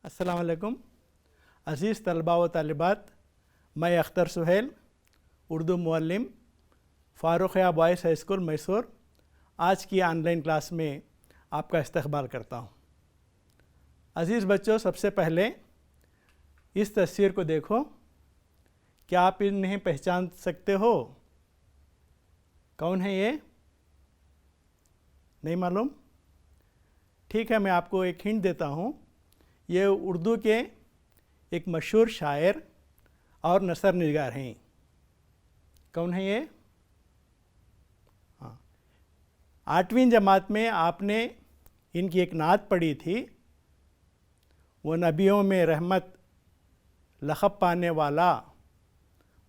अस्सलाम वालेकुम अज़ीज़ तलबा व तालिबात, मैं अख्तर सुहेल उर्दू मुअल्लिम Farooqia boys high school Mysore आज की ऑनलाइन क्लास में आपका इस्तक़बाल करता हूँ। अज़ीज़ बच्चों, सबसे पहले इस तस्वीर को देखो। क्या आप इन्हें पहचान सकते हो? कौन है ये? नहीं मालूम? ठीक है, मैं आपको एक हिंट देता हूँ। ये उर्दू के एक मशहूर शायर और नसर निगार हैं। कौन है ये? हाँ, 8वीं जमात में आपने इनकी एक नात पढ़ी थी। वो नबियों में रहमत लक़ब पाने वाला,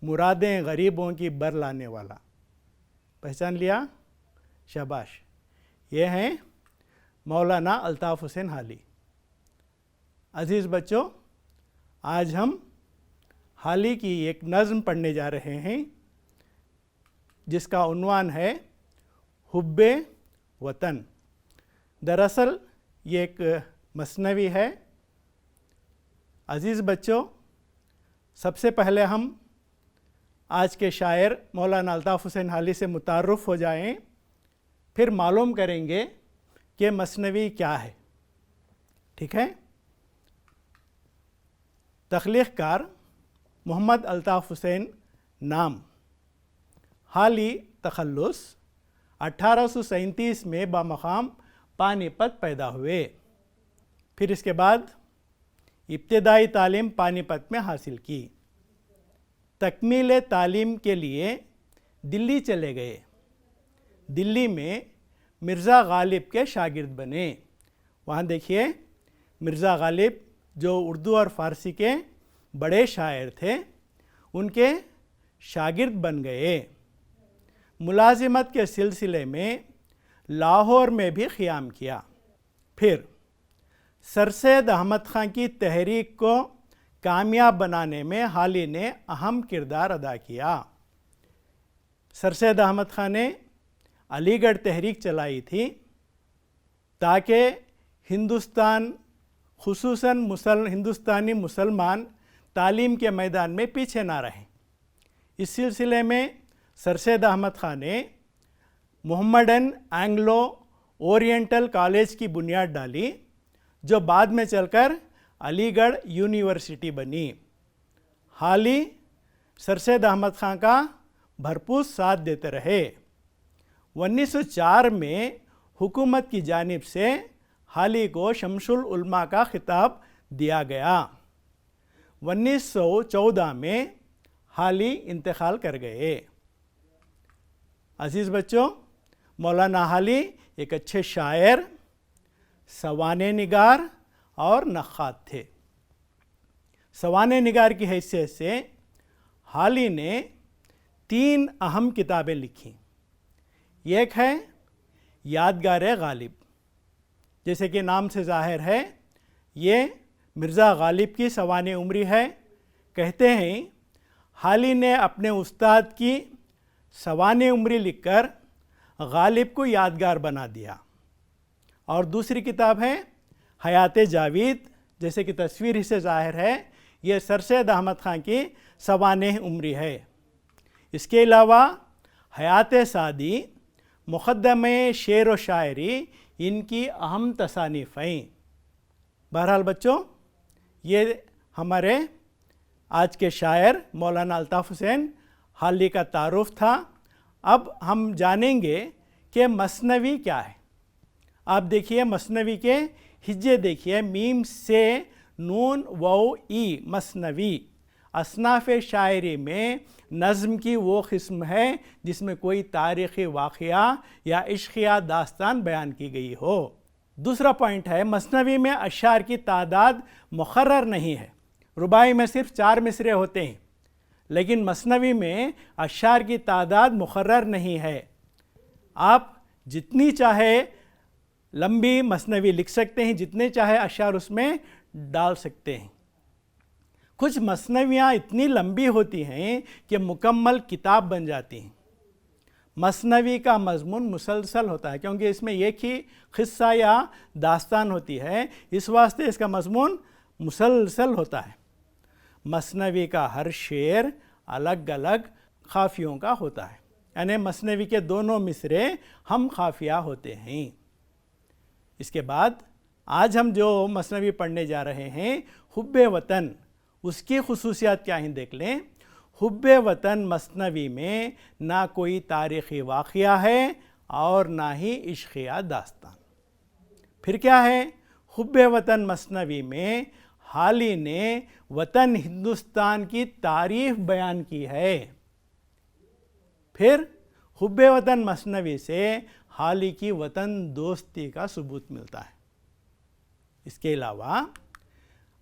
मुरादें गरीबों की बर लाने वाला। पहचान लिया? शाबाश। ये हैं मौलाना अल्ताफ़ हुसैन हाली। अज़ीज़ बच्चों, आज हम हाली की एक नज़्म पढ़ने जा रहे हैं जिसका उन्वान है हुब्बे वतन। दरअसल ये एक मसनवी है। अज़ीज़ बच्चों, सबसे पहले हम आज के शायर मौलाना अल्ताफ़ हुसैन हाली से मुतारुफ़ हो जाएं, फिर मालूम करेंगे कि मसनवी क्या है। ठीक है? तख्लीक़कार मोहम्मद अल्ताफ़ हुसैन नाम। हाली तखल्लुस 1837 में बामक़ाम पानीपत पैदा हुए। फिर इसके बाद इब्तिदाई तालीम पानीपत में हासिल की। तकमील तालीम के लिए दिल्ली चले गए। दिल्ली में मिर्ज़ा गालिब के शागिर्द बने। वहाँ देखिए, मिर्ज़ा गालिब जो उर्दू और फ़ारसी के बड़े शायर थे, उनके शागिर्द बन गए। मुलाजिमत के सिलसिले में लाहौर में भी क़ियाम किया। फिर सर सैयद अहमद ख़ान की तहरीक को कामयाब बनाने में हाली ने अहम किरदार अदा किया। सर सैयद अहमद ख़ान ने अलीगढ़ तहरीक चलाई थी ताकि हिंदुस्तान खुसूसन हिंदुस्तानी मुसलमान तालीम के मैदान में पीछे ना रहें। इस सिलसिले में सर सैयद अहमद ख़ान ने मोहम्मडन एंग्लो ओरिएंटल कॉलेज की बुनियाद डाली, जो बाद में चलकर अलीगढ़ यूनिवर्सिटी बनी। हाली सर सैयद अहमद ख़ान का भरपूर साथ देते रहे। 1904 में हुकूमत की जानिब से हाली को शमसुल उलमा का खिताब दिया गया। 1914 में हाली इंतकाल कर गए। अज़ीज़ बच्चों, मौलाना हाली एक अच्छे शायर, सवाने निगार और नक्खात थे। सवाने निगार की हैसियत से हाली ने 3 अहम किताबें लिखी। एक है यादगार गालिब, जैसे कि नाम से ज़ाहिर है, ये मिर्ज़ा गालिब की सवाने उम्री है। कहते हैं हाली ने अपने उस्ताद की सवाने उम्री लिखकर गालिब को यादगार बना दिया। और दूसरी किताब है हयात जावीद, जैसे कि तस्वीर से ज़ाहिर है, ये सर सैयद अहमद ख़ान की सवाने उम्री है। इसके अलावा हयात सादी, मुक़द्दमे शेर व शायरी इनकी अहम तसानीफ़ हैं। बहरहाल बच्चों, ये हमारे आज के शायर मौलाना अल्ताफ़ हुसैन हाली का तारुफ़ था। अब हम जानेंगे कि मसनवी क्या है। आप देखिए, मसनवी के हिज्जे देखिए, मीम से नून वाव ई मसनवी। असनाफ़ शायरी में नज़्म की वो क़िस्म है जिसमें कोई तारीख़ी वाक़या या इश्क़िया दास्तान बयान की गई हो। दूसरा पॉइंट है, मसनवी में अशार की तादाद मुक़र्रर नहीं है। रुबाई में सिर्फ 4 मिसरे होते हैं, लेकिन मसनवी में अशार की तादाद मुक़र्रर नहीं है। आप जितनी चाहे लंबी मसनवी लिख सकते हैं, जितने चाहे अशार उसमें डाल सकते हैं। कुछ मसनवियाँ इतनी लंबी होती हैं कि मुकम्मल किताब बन जाती हैं। मसनवी का मज़मून मुसलसल होता है, क्योंकि इसमें एक ही क़िस्सा या दास्तान होती है। इस वास्ते इसका मज़मून मुसलसल होता है। मसनवी का हर शेर अलग अलग काफ़ियों का होता है, यानी मसनवी के दोनों मिसरे हम काफ़िया होते हैं। इसके बाद आज हम जो मसनवी पढ़ने जा रहे हैं, हुब्बे वतन, उसकी खुसूसियात क्या हैं देख लें। हुब्बे वतन मसनवी में ना कोई तारीख़ी वाक़या है और ना ही इश्क़िया दास्तान। फिर क्या है, हुब्बे वतन मसनवी में हाली ने वतन हिंदुस्तान की तारीफ़ बयान की है। फिर हुब्बे वतन मसनवी से हाली की वतन दोस्ती का सबूत मिलता है। इसके अलावा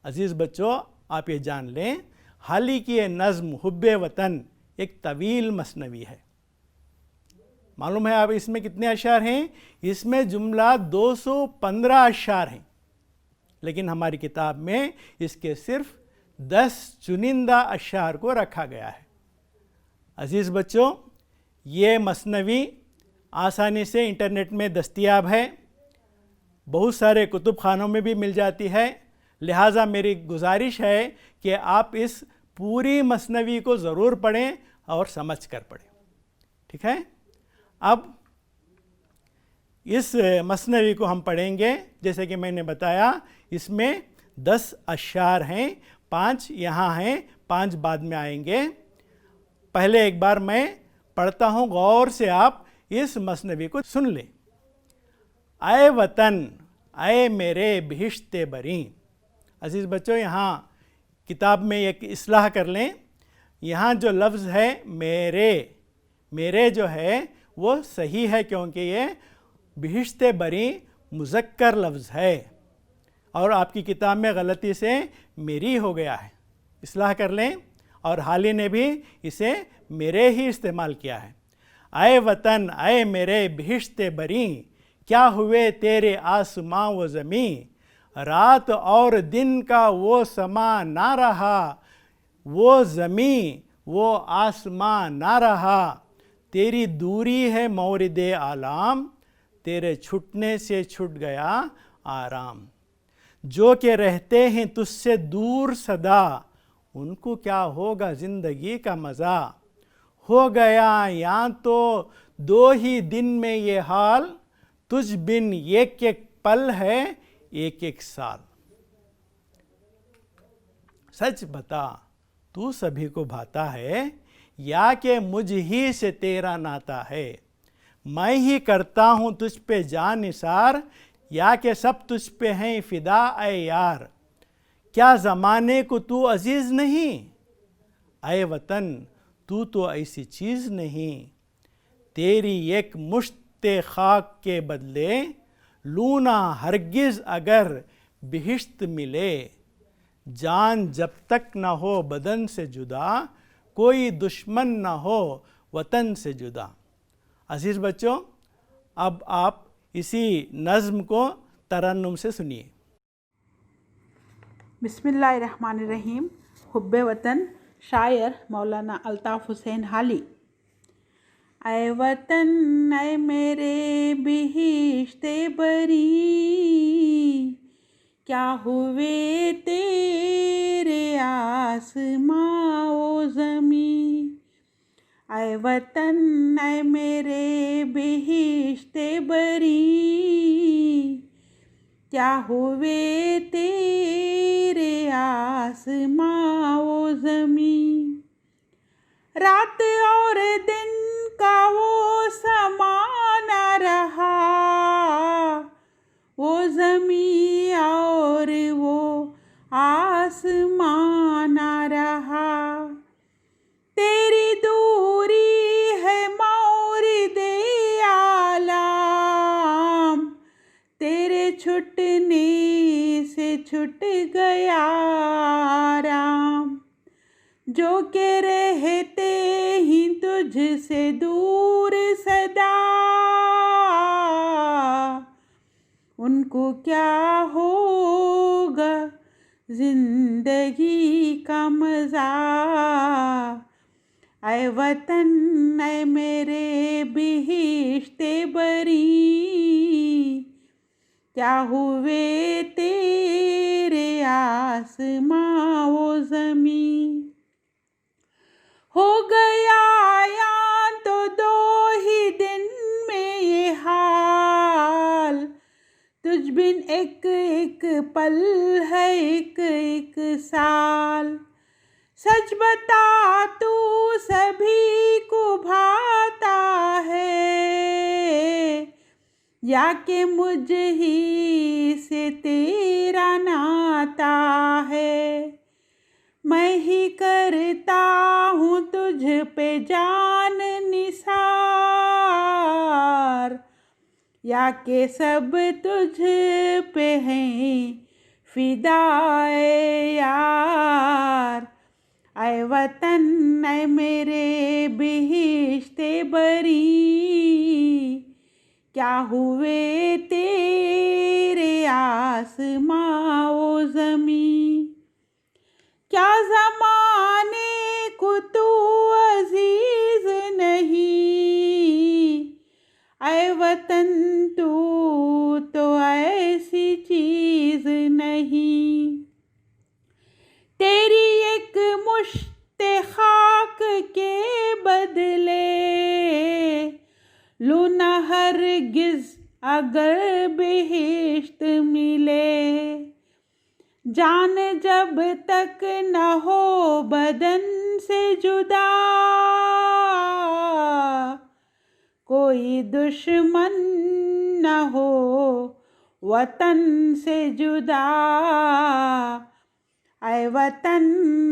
अज़ीज़ बच्चों, आप ये जान लें, हाली की ये नज़्म हुब्बे वतन एक तवील मसनवी है। मालूम है आप इसमें कितने अशार हैं? इसमें जुमला 215 अशार हैं, लेकिन हमारी किताब में इसके सिर्फ 10 चुनिंदा अशार को रखा गया है। अज़ीज़ बच्चों, ये मसनवी आसानी से इंटरनेट में दस्तयाब है, बहुत सारे कुतुब खानों में भी मिल जाती है। लिहाजा मेरी गुजारिश है कि आप इस पूरी मसनवी को ज़रूर पढ़ें और समझ कर पढ़ें। ठीक है, अब इस मसनवी को हम पढ़ेंगे। जैसे कि मैंने बताया, इसमें 10 अशार हैं, 5 यहाँ हैं, 5 बाद में आएंगे। पहले एक बार मैं पढ़ता हूँ, गौर से आप इस मसनवी को सुन लें। आए वतन, आए मेरे बिहिश्ते बरी। अजीज़ बच्चों, यहाँ किताब में एक इस्लाह कर लें। यहाँ जो लफ्ज़ है मेरे, मेरे जो है वो सही है, क्योंकि ये बिहिश्ते बरी मुज़क्कर लफ्ज़ है और आपकी किताब में गलती से मेरी हो गया है। इस्लाह कर लें। और हाली ने भी इसे मेरे ही इस्तेमाल किया है। आए वतन, आए मेरे बिहिश्ते बरी, क्या हुए तेरे आसमां व ज़मीं, रात और दिन का वो समा ना रहा, वो ज़मीं वो आसमां ना रहा, तेरी दूरी है मौरिदे आलाम, तेरे छुटने से छुट गया आराम। जो के रहते हैं तुझसे दूर सदा, उनको क्या होगा ज़िंदगी का मज़ा, हो गया या तो 2 ही दिन में ये हाल, तुझ बिन एक एक पल है एक एक साल। सच बता तू सभी को भाता है, या कि मुझ ही से तेरा नाता है, मैं ही करता हूँ तुझ पे जान निसार, या कि सब तुझ पे हैं फिदा ऐ यार, क्या ज़माने को तू अजीज़ नहीं, ऐ वतन तू तो ऐसी चीज़ नहीं, तेरी एक मुश्ते खाक के बदले, लूना हरगिज़ अगर बिहिश्त मिले, जान जब तक न हो बदन से जुदा, कोई दुश्मन न हो वतन से जुदा। अज़ीज़ बच्चों, अब आप इसी नज़्म को तरन्नुम से सुनिए। बिस्मिल्लाहिर्रहमानिर्रहीम। हुब्बे वतन, शायर मौलाना अल्ताफ़ हुसैन हाली। ऐ वतन ऐ मेरे बिहिश्ते बरी, क्या हुए तेरे आसमां ओ ज़मीं, ऐ वतन ऐ मेरे बिहिश्ते बरी, क्या हुए तेरे आसमां ओ ज़मीं, रात और दिन का वो समा न रहा, वो ज़मीं और वो आसमां न रहा, तेरी दूरी है मौरिदे आलाम, तेरे छुटने से छुट गया राम, जो के रहते ही तुझसे दूर सदा, उनको क्या होगा ज़िंदगी का मज़ा, ऐ वतन ऐ मेरे बिहिश्ते बरी, क्या हुए तेरे आसमां वो ज़मीं। हो गया या तो 2 ही दिन में ये हाल, तुझ बिन एक एक पल है एक एक साल। सच बता तू सभी को भाता है, या कि मुझ ही से तेरा नाता है। मैं ही करता हूँ तुझ पे जान निसार, या के सब तुझ पे हैं फिदाए यार। ऐ वतन ऐ मेरे बिहिश्ते बरी, क्या हुए तेरे आसमां वो ज़मीं। क्या ज़माने को तू अजीज़ नहीं, ऐ वतन तू तो ऐसी चीज़ नहीं। तेरी एक मुश्ते खाक के बदले लूँ न हरगिज़ अगर बिहिश्त मिले। जान जब तक न हो बदन से जुदा, कोई दुश्मन न हो वतन से जुदा। ऐ वतन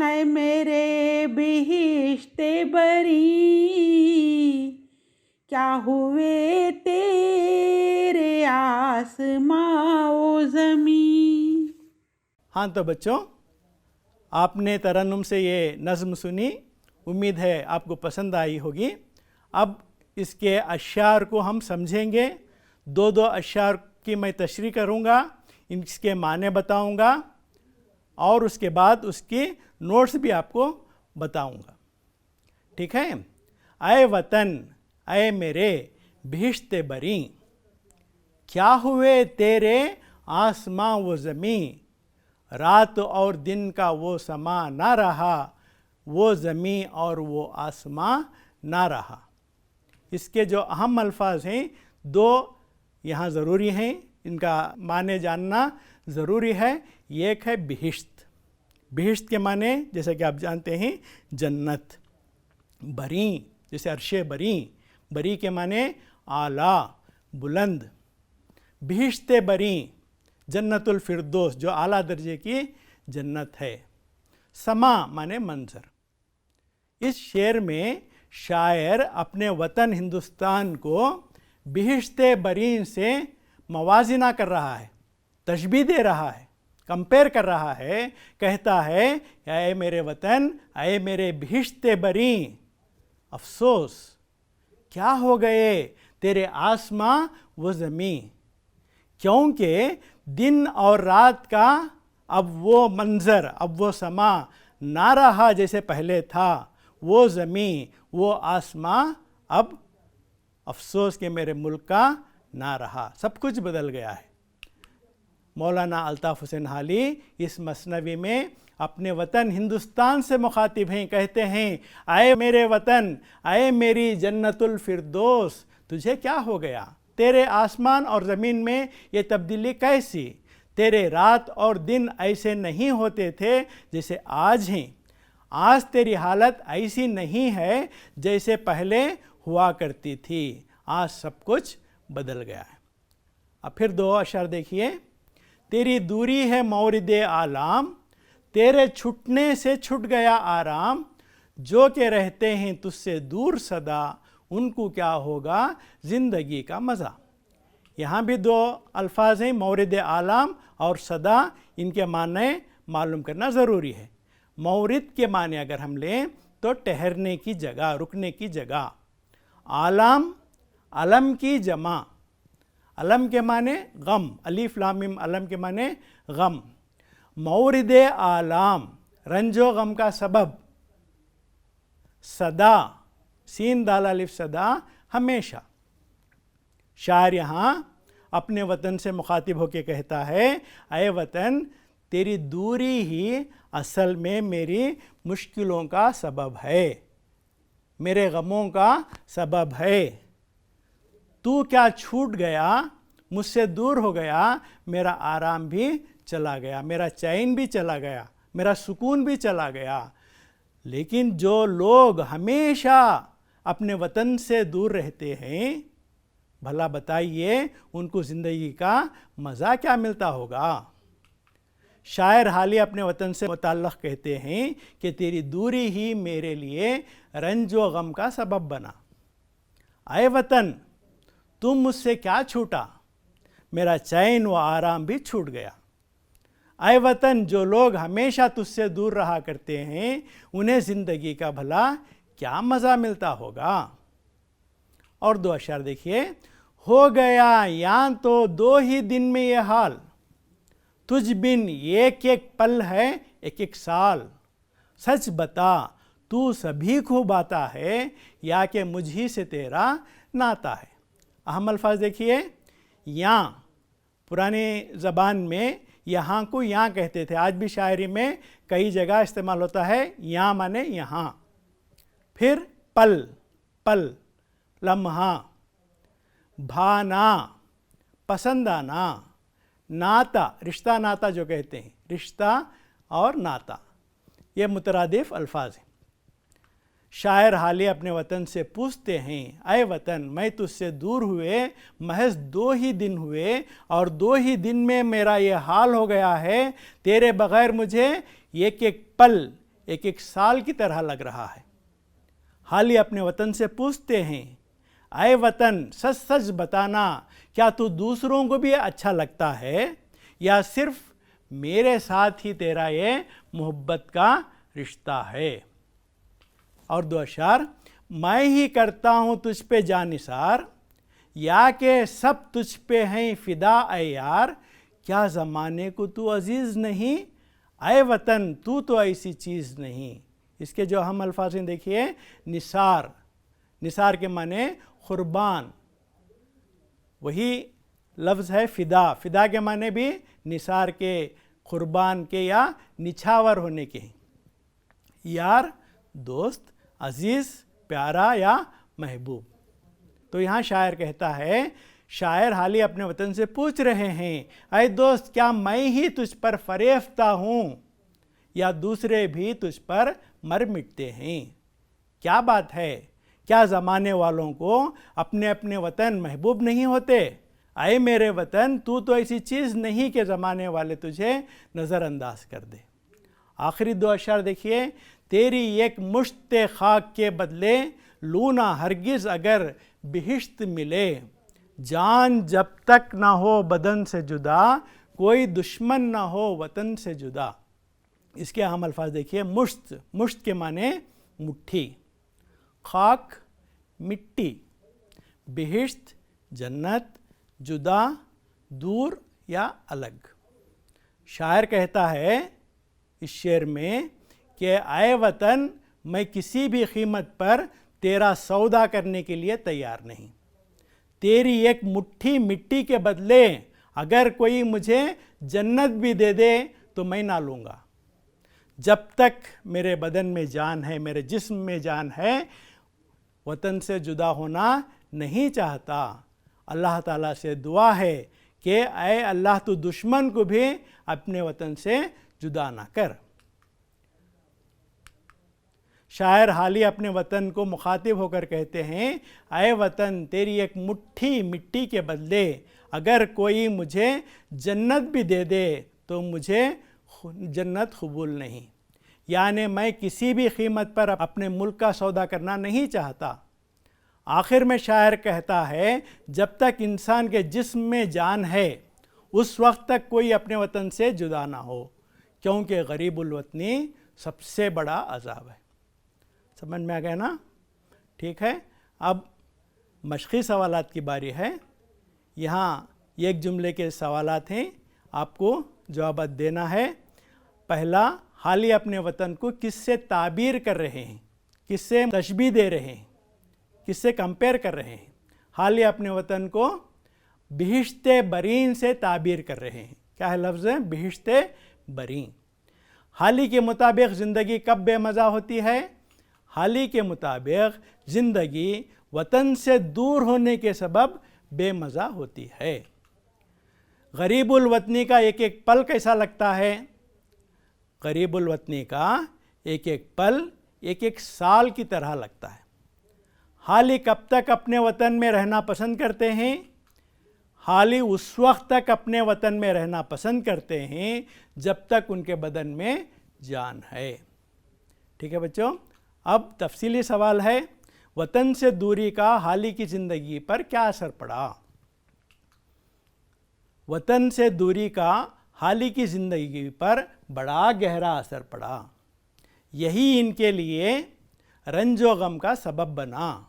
ऐ मेरे बिहिश्ते बरी, क्या हुए तेरे आसमां वो ज़मीं। हाँ, तो बच्चों, आपने तरन्नुम से ये नज़्म सुनी, उम्मीद है आपको पसंद आई होगी। अब इसके अश्यार को हम समझेंगे। 2 अश्यार की मैं तशरीह करूँगा, इसके माने बताऊँगा और उसके बाद उसकी नोट्स भी आपको बताऊँगा। ठीक है। ऐ वतन ऐ मेरे बिहिश्ते बरी, क्या हुए तेरे आसमां वो ज़मीं। रात और दिन का वो समा ना रहा, वो ज़मीं और वो आसमां ना रहा। इसके जो अहम अल्फाज हैं 2 यहाँ ज़रूरी हैं, इनका माने जानना ज़रूरी है। एक है बिहिश्त। बिहिश्त के माने जैसे कि आप जानते हैं जन्नत। बरी जैसे अर्शे बरी, बरी के माने आला बुलंद। बिहिश्ते बरी जन्नतुल फिरदौस जो आला दर्जे की जन्नत है। समा माने मंजर। इस शेर में शायर अपने वतन हिंदुस्तान को बिहिश्ते बरीन से मवाजिना कर रहा है, तशबीह दे रहा है, कंपेयर कर रहा है। कहता है ऐ मेरे वतन ऐ मेरे बिहिश्ते बरी, अफसोस क्या हो गए तेरे आसमां वो ज़मीं। क्योंकि दिन और रात का अब वो मंज़र, अब वो समा ना रहा जैसे पहले था। वो ज़मीं वो आसमां अब अफसोस के मेरे मुल्क का ना रहा, सब कुछ बदल गया है। मौलाना अल्ताफ़ हुसैन हाली इस मसनवी में अपने वतन हिंदुस्तान से मुखातिब हैं। कहते हैं आए मेरे वतन आए मेरी जन्नतुल फिरदौस, तुझे क्या हो गया। तेरे आसमान और ज़मीन में ये तब्दीली कैसी। तेरे रात और दिन ऐसे नहीं होते थे जैसे आज हैं। आज तेरी हालत ऐसी नहीं है जैसे पहले हुआ करती थी। आज सब कुछ बदल गया है। अब फिर 2 अशर देखिए। तेरी दूरी है मौरिद आलाम, तेरे छुटने से छुट गया आराम। जो के रहते हैं तुझसे दूर सदा, उनको क्या होगा ज़िंदगी का मज़ा। यहाँ भी 2 अल्फाज हैं, मौरिद आलाम और सदा। इनके माने मालूम करना ज़रूरी है। मौरिद के माने अगर हम लें तो ठहरने की जगह, रुकने की जगह। आलाम अलम की जमा। अलम के माने गम, अलीफ लाम मीम अलम के माने गम। मौरिद आलाम रंजो गम का सबब। सदा सीन दाल अलिफ सदा हमेशा। शायर यहाँ अपने वतन से मुखातिब होकर कहता है ऐ वतन तेरी दूरी ही असल में मेरी मुश्किलों का सबब है, मेरे गमों का सबब है। तू क्या छूट गया, मुझसे दूर हो गया, मेरा आराम भी चला गया, मेरा चैन भी चला गया, मेरा सुकून भी चला गया। लेकिन जो लोग हमेशा अपने वतन से दूर रहते हैं, भला बताइए उनको ज़िंदगी का मज़ा क्या मिलता होगा। शायर हाल ही अपने वतन से मुताल्लक़ कहते हैं कि तेरी दूरी ही मेरे लिए रंज व गम का सबब बना। आए वतन, तुम मुझसे क्या छूटा, मेरा चैन व आराम भी छूट गया। आए वतन, जो लोग हमेशा तुझसे दूर रहा करते हैं, उन्हें ज़िंदगी का भला क्या मज़ा मिलता होगा। और दो अशआर देखिए। हो गया यहाँ तो 2 ही दिन में ये हाल, तुझ बिन एक एक पल है एक एक साल। सच बता तू सभी को बाता है, या कि मुझ ही से तेरा नाता है। अहम अल्फाज देखिए। यहाँ पुराने ज़बान में यहाँ को यहाँ कहते थे, आज भी शायरी में कई जगह इस्तेमाल होता है। यहाँ माने यहाँ। फिर पल, पल, लम्हा, भाना, पसंद आना, नाता, रिश्ता नाता जो कहते हैं, रिश्ता और नाता, ये मुतरादिफ अल्फाज हैं। शायर हाल ही अपने वतन से पूछते हैं, आए वतन, मैं तुझसे दूर हुए महज 2 ही दिन हुए, और 2 ही दिन में मेरा ये हाल हो गया है। तेरे बग़ैर मुझे एक एक पल एक एक साल की तरह लग रहा है। हाल ही अपने वतन से पूछते हैं, आए वतन, सच सच बताना, क्या तू दूसरों को भी अच्छा लगता है, या सिर्फ मेरे साथ ही तेरा ये मोहब्बत का रिश्ता है। और 2 अशआर। मैं ही करता हूँ तुझ पे जानिसार, या के सब तुझ पे हैं फ़िदा ऐ यार। क्या ज़माने को तू अजीज़ नहीं, आए वतन तू तो ऐसी चीज़ नहीं। इसके जो अहम अल्फाज हैं देखिए। निसार, निसार के माने कुर्बान, वही लफ्ज़ है फ़िदा। फ़िदा के माने भी निसार के, कुर्बान के या निछावर होने के। यार, दोस्त, अज़ीज़, प्यारा या महबूब। तो यहाँ शायर कहता है, शायर हाल ही अपने वतन से पूछ रहे हैं, अरे दोस्त, क्या मैं ही तुझ पर फरेफ्ता हूँ, या दूसरे भी तुझ पर मर मिटते हैं। क्या बात है, क्या ज़माने वालों को अपने अपने वतन महबूब नहीं होते। आए मेरे वतन, तू तो ऐसी चीज़ नहीं कि ज़माने वाले तुझे नज़रअंदाज कर दे। आखिरी 2 अशआर देखिए। तेरी एक मुश्त खाक के बदले लूना हरगिज़ अगर बिहिश्त मिले, जान जब तक ना हो बदन से जुदा, कोई दुश्मन ना हो वतन से जुदा। इसके अहम अल्फाज देखिए। मुश्त, मुश्त के माने मुट्ठी, खाक मिट्टी, बिहिश्त जन्नत, जुदा दूर या अलग। शायर कहता है इस शेर में कि आए वतन, मैं किसी भी कीमत पर तेरा सौदा करने के लिए तैयार नहीं। तेरी एक मुट्ठी मिट्टी के बदले अगर कोई मुझे जन्नत भी दे दे तो मैं ना लूँगा। जब तक मेरे बदन में जान है, मेरे जिस्म में जान है, वतन से जुदा होना नहीं चाहता। अल्लाह ताला से दुआ है कि ऐ अल्लाह, तू दुश्मन को भी अपने वतन से जुदा ना कर। शायर हाल ही अपने वतन को मुखातिब होकर कहते हैं, ऐ वतन, तेरी एक मुट्ठी मिट्टी के बदले अगर कोई मुझे जन्नत भी दे दे तो मुझे जन्नत कबूल नहीं। यानी मैं किसी भी कीमत पर अपने मुल्क का सौदा करना नहीं चाहता। आखिर में शायर कहता है, जब तक इंसान के जिस्म में जान है उस वक्त तक कोई अपने वतन से जुदा ना हो, क्योंकि गरीबुल वतनी सबसे बड़ा अज़ाब है। समझ में आ गया ना? ठीक है, अब मशक़ी सवालात की बारी है। यहाँ एक जुमले के सवालात हैं, आपको जवाब देना है। पहला, हाल ही अपने वतन को किससे ताबीर कर रहे हैं, किससे तशबीह दे रहे हैं, किससे कंपेयर कर रहे हैं। हाल ही अपने वतन को बिहिश्ते बरीन से ताबीर कर रहे हैं। क्या है लफ्ज़ है? बिहिश्ते बरी। हाली के मुताबिक ज़िंदगी कब बेमज़ा होती है? हाली के मुताबिक ज़िंदगी वतन से दूर होने के सबब बेमज़ा होती है। गरीबुल वतनी का एक एक पल कैसा लगता है? गरीबुल वतनी का एक एक पल एक एक साल की तरह लगता है। हाली कब तक अपने वतन में रहना पसंद करते हैं? हाली उस वक्त तक अपने वतन में रहना पसंद करते हैं जब तक उनके बदन में जान है। ठीक है बच्चों, अब तफसीली सवाल है, वतन से दूरी का हाली की ज़िंदगी पर क्या असर पड़ा? वतन से दूरी का हाली की ज़िंदगी पर बड़ा गहरा असर पड़ा। यही इनके लिए रंजो गम का सबब बना।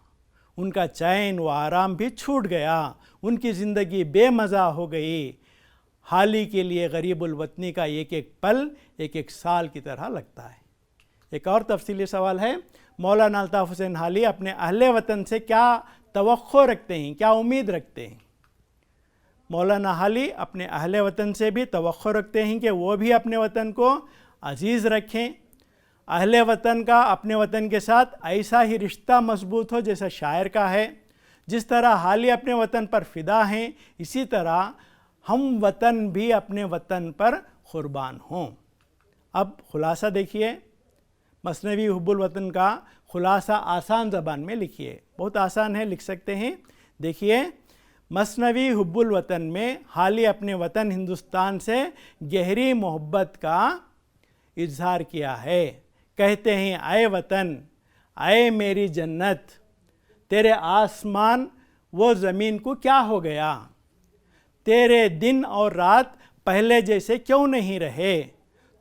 उनका चैन व आराम भी छूट गया, उनकी ज़िंदगी बेमज़ा हो गई। हाली के लिए गरीबुल वतनी का एक एक पल एक एक साल की तरह लगता है। एक और तफसीली सवाल है, मौलाना अल्ताफ़ हुसैन हाली अपने अहले वतन से क्या तवक्को रखते हैं, क्या उम्मीद रखते हैं? मौलाना हाली अपने अहले वतन से भी तवक्को रखते हैं कि वो भी अपने वतन को अजीज़ रखें। अहले वतन का अपने वतन के साथ ऐसा ही रिश्ता मजबूत हो जैसा शायर का है। जिस तरह हाली अपने वतन पर फ़िदा हैं, इसी तरह हम वतन भी अपने वतन पर क़ुरबान हों। अब खुलासा देखिए, मसनवी हुब्बुल वतन का खुलासा आसान ज़बान में लिखिए। बहुत आसान है, लिख सकते हैं। देखिए, मसनवी हुब्बुल वतन में हाली अपने वतन हिंदुस्तान से गहरी मोहब्बत का इजहार किया है। कहते हैं, आए वतन, आए मेरी जन्नत, तेरे आसमान वो ज़मीन को क्या हो गया? तेरे दिन और रात पहले जैसे क्यों नहीं रहे?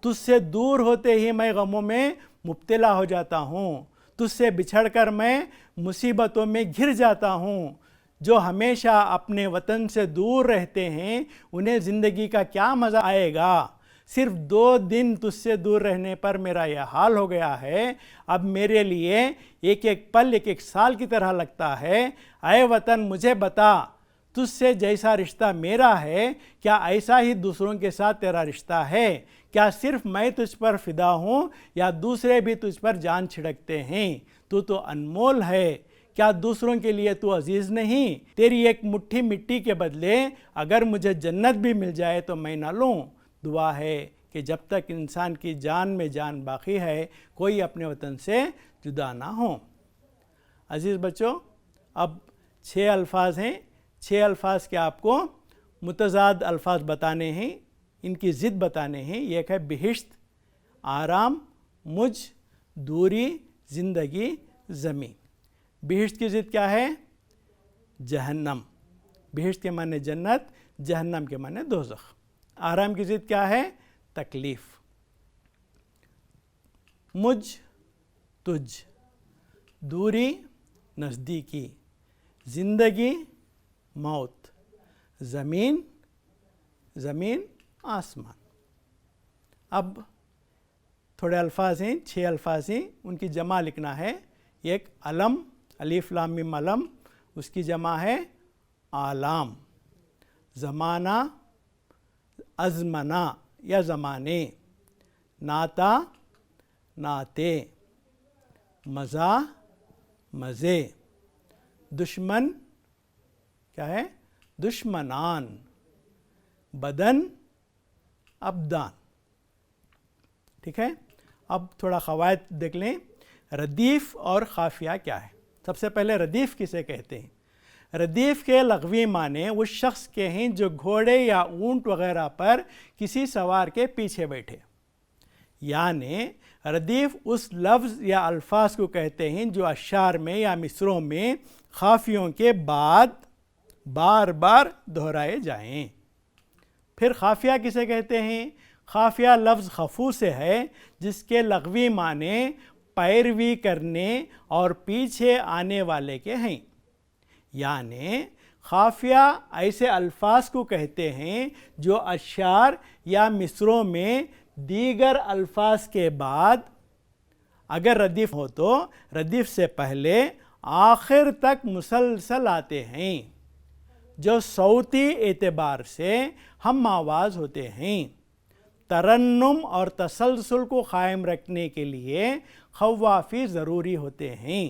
तुझसे दूर होते ही मैं गमों में मुब्तला हो जाता हूँ। तुझसे बिछड़कर मैं मुसीबतों में घिर जाता हूँ। जो हमेशा अपने वतन से दूर रहते हैं, उन्हें ज़िंदगी का क्या मज़ा आएगा? सिर्फ 2 दिन तुझसे दूर रहने पर मेरा यह हाल हो गया है। अब मेरे लिए एक एक पल एक एक साल की तरह लगता है। आए वतन, मुझे बता, तुझसे जैसा रिश्ता मेरा है, क्या ऐसा ही दूसरों के साथ तेरा रिश्ता है? क्या सिर्फ मैं तुझ पर फ़िदा हूँ या दूसरे भी तुझ पर जान छिड़कते हैं? तू तो अनमोल है, क्या दूसरों के लिए तू अजीज़ नहीं? तेरी एक मुट्ठी मिट्टी के बदले अगर मुझे जन्नत भी मिल जाए तो मैं ना लूँ। दुआ है कि जब तक इंसान की जान में जान बाकी है, कोई अपने वतन से जुदा ना हो। अज़ीज़ बच्चों, अब 6 अल्फाज हैं। 6 अल्फाज के आपको मुतज़ाद अल्फाज बताने हैं, इनकी ज़िद बताने हैं। एक है बिहिश्त, आराम, मुझ, दूरी, ज़िंदगी, ज़मीन। बिहिश्त की ज़िद क्या है? जहन्नम। बिहिश्त के माने जन्नत, जहन्नम के माने दोज़ख। आराम की ज़िद क्या है? तकलीफ़। मुझ, तुझ, दूरी, नज़दीकी, ज़िंदगी, मौत, ज़मीन, ज़मीन, आसमान। अब थोड़े अल्फाज हैं, 6 अल्फाज हैं, उनकी जमा लिखना है। एक अलम, अलीफ लाम मीम अलम, उसकी जमा है आलाम। ज़माना, अज़मना या ज़माने। नाता, नाते। मज़ा, मज़े। दुश्मन क्या है? दुश्मनान। बदन, अब्दान। ठीक है, अब थोड़ा क़वायद देख लें। रदीफ़ और ख़ाफ़िया क्या है? सबसे पहले रदीफ़ किसे कहते हैं? रदीफ़ के लग़वी माने उस शख्स के हैं जो घोड़े या ऊँट वग़ैरह पर किसी सवार के पीछे बैठे। यानी रदीफ़ उस लफ्ज़ या अल्फाज को कहते हैं जो अशार में या मिसरों में ख़ाफ़ियों के बाद बार बार दोहराए जाएं। फिर ख़ाफ़िया किसे कहते हैं? ख़ाफ़िया लफ्ज़ खफू से है, जिसके लग़वी माने पैरवी करने और पीछे आने वाले के हैं। यानी ख़ाफ़िया ऐसे अल्फाज को कहते हैं जो अशार या मिसरों में दीगर अल्फाज के बाद अगर रदीफ़ हो तो रदीफ़ से पहले आखिर तक मुसलसल आते हैं, जो सौती एतबार से हम आवाज़ होते हैं। तरन्नुम और तसलसल को कायम रखने के लिए खवाफी ज़रूरी होते हैं।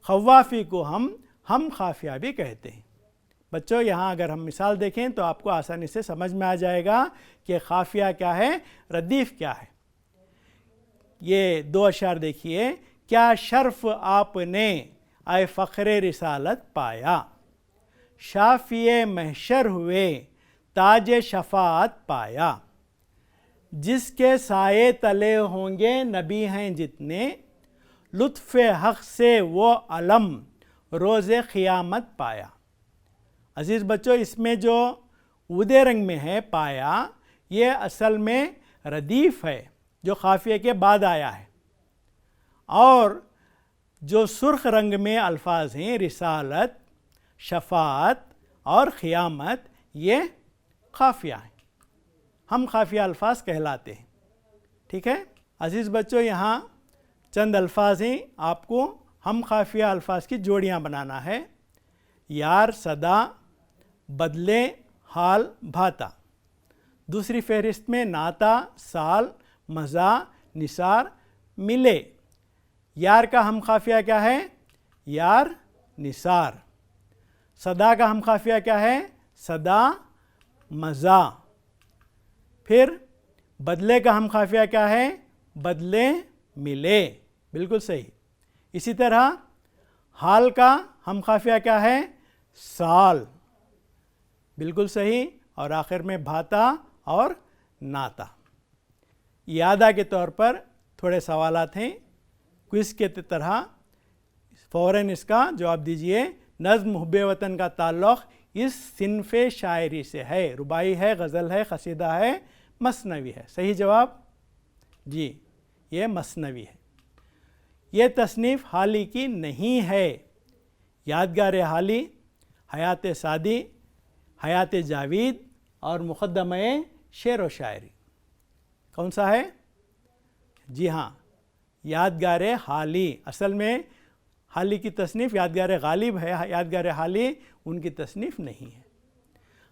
खवाफी को हम खाफिया भी कहते हैं। बच्चों यहाँ अगर हम मिसाल देखें तो आपको आसानी से समझ में आ जाएगा कि खाफिया क्या है, रदीफ़ क्या है। ये दो अशार देखिए, क्या शर्फ आपने आए फ़ख्र रिसालत पाया, शाफ़िए महशर हुए ताज शफ़ाअत पाया, जिसके साये तले होंगे नबी हैं जितने, लुत्फ़ हक़ से वो अलम रोज़े क़ियामत पाया। अज़ीज़ बच्चों, इसमें जो उदे रंग में है पाया, ये असल में रदीफ़ है जो ख़ाफ़िये के बाद आया है, और जो सुर्ख रंग में अल्फाज हैं रिसालत, शफ़ाअत और क़ियामत, ये ख़ाफ़िया हैं, हम ख़ाफ़िया अल्फाज कहलाते हैं। ठीक है अज़ीज़ बच्चों, यहाँ चंद अल्फाज हैं, आपको हम ख़ाफ़िया अल्फाज की जोड़ियाँ बनाना है। यार, सदा, बदले, हाल, भाता। दूसरी फहरिस्त में नाता, साल, मज़ा, निसार, मिले। यार का हम ख़ाफ़िया क्या है, यार, निसार। सदा का हम ख़ाफ़िया क्या है, सदा, मज़ा। फिर बदले का हम ख़ाफ़िया क्या है, बदले, मिले। बिल्कुल सही। इसी तरह हाल का हम ख़ाफ़िया क्या है, साल। बिल्कुल सही। और आखिर में भाता और नाता। यादा के तौर पर थोड़े सवालात हैं, क्विज़ के तरह, फ़ौरन इसका जवाब दीजिए। नज़्म हुब्बे वतन का ताल्लुक़ इस सिन्फ़े शायरी से है, रुबाई है, गज़ल है, क़सीदा है, मसनवी है। सही जवाब जी, ये मसनवी है। ये तसनीफ़ हाली की नहीं है। यादगार हाली, हयात सादी, हयात जावीद और मुक़द्दमे शेर व शायरी। कौन सा है? जी हाँ, यादगार हाली। असल में हाली की तसनीफ़ यादगार गालिब है, यादगार हाली उनकी तसनीफ़ नहीं है।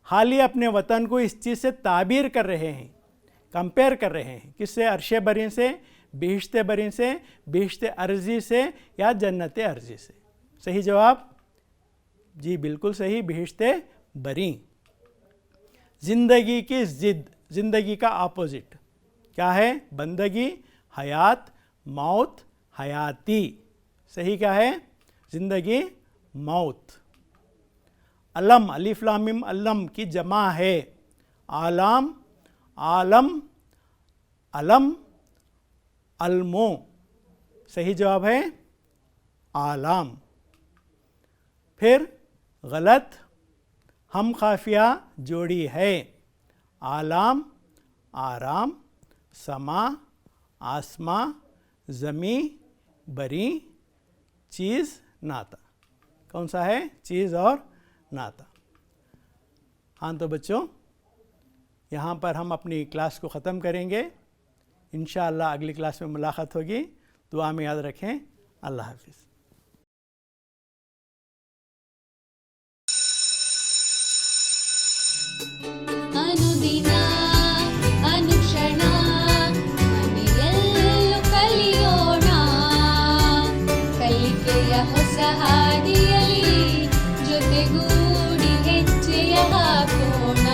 हाली अपने वतन को इस चीज़ से ताबीर कर रहे हैं, कंपेयर कर रहे हैं। किससे? अर्शे बरीन से, बिहिश्ते बरीन से, बिहिश्ते अर्ज़ी से या जन्नत अर्ज़ी से। सही जवाब जी, बिल्कुल सही, बिहिश्ते बरी। ज़िंदगी की ज़िद, ज़िंदगी का अपोजिट क्या है? बंदगी, हयात, मौत, हयाती। सही क्या है? ज़िंदगी, मौत। अलम, अलिफ लाम मीम अलम की जमा है, आलाम, आलम, अलम, अलमो। सही जवाब है आलाम। फिर गलत, हम ख़ाफ़िया जोड़ी है, आलाम, आराम, समा, आसमा, ज़मी, बरी, चीज़, नाता। कौन सा है? चीज़ और नाता। हाँ तो बच्चों, यहाँ पर हम अपनी क्लास को ख़त्म करेंगे। इंशाअल्लाह अगली क्लास में मुलाकात होगी। दुआ में याद रखें। अल्लाह हाफ़िज़। अनुदिನ ಅನುಕ್ಷಣ ಮನೆಯಲ್ಲೂ ಕಲಿಯೋಣ, ಕಲಿಕೆಯ ಹೊಸ ಹಾದಿಯಲ್ಲಿ ಜೊತೆಗೂಡಿ ಹೆಜ್ಜೆಯ ಹಾಕೋಣ.